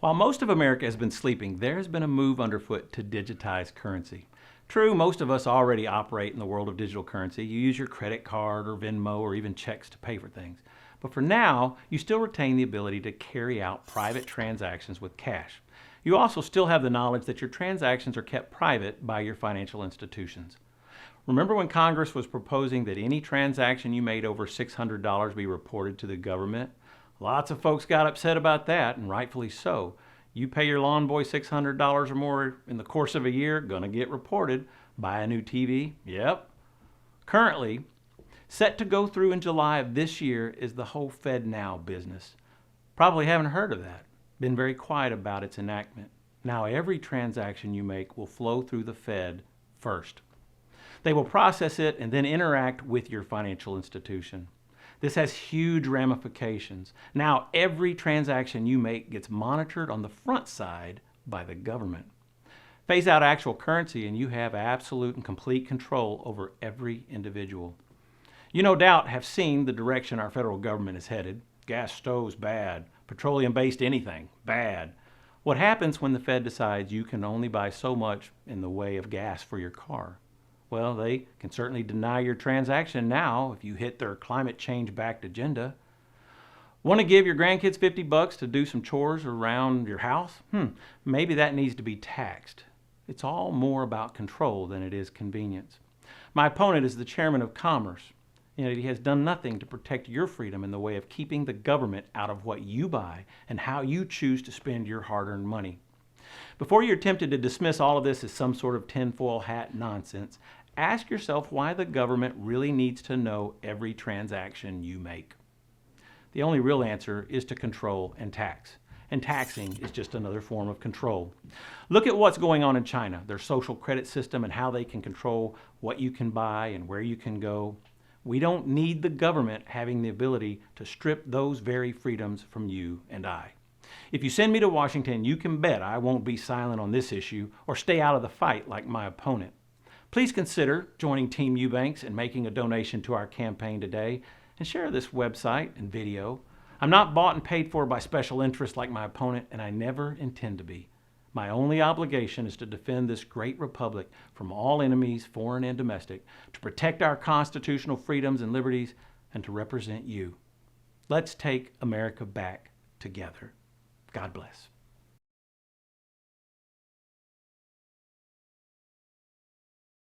While most of America has been sleeping, there has been a move underfoot to digitize currency. True, most of us already operate in the world of digital currency. You use your credit card or Venmo or even checks to pay for things. But for now, you still retain the ability to carry out private transactions with cash. You also still have the knowledge that your transactions are kept private by your financial institutions. Remember when Congress was proposing that any transaction you made over $600 be reported to the government? Lots of folks got upset about that, and rightfully so. You pay your lawn boy $600 or more in the course of a year, gonna get reported. Buy a new TV? Yep. Currently, set to go through in July of this year is the whole FedNow business. Probably haven't heard of that. Been very quiet about its enactment. Now every transaction you make will flow through the Fed first. They will process it and then interact with your financial institution. This has huge ramifications. Now every transaction you make gets monitored on the front side by the government. Phase out actual currency and you have absolute and complete control over every individual. You no doubt have seen the direction our federal government is headed. Gas stoves, bad. Petroleum-based anything, bad. What happens when the Fed decides you can only buy so much in the way of gas for your car? Well, they can certainly deny your transaction now if you hit their climate change-backed agenda. Want to give your grandkids $50 to do some chores around your house? Maybe that needs to be taxed. It's all more about control than it is convenience. My opponent is the chairman of Commerce. He has done nothing to protect your freedom in the way of keeping the government out of what you buy and how you choose to spend your hard-earned money. Before you're tempted to dismiss all of this as some sort of tinfoil hat nonsense, ask yourself why the government really needs to know every transaction you make. The only real answer is to control and tax. And taxing is just another form of control. Look at what's going on in China, their social credit system and how they can control what you can buy and where you can go. We don't need the government having the ability to strip those very freedoms from you and I. If you send me to Washington, you can bet I won't be silent on this issue or stay out of the fight like my opponent. Please consider joining Team Eubanks and making a donation to our campaign today and share this website and video. I'm not bought and paid for by special interests like my opponent, and I never intend to be. My only obligation is to defend this great republic from all enemies, foreign and domestic, to protect our constitutional freedoms and liberties, and to represent you. Let's take America back together. God bless.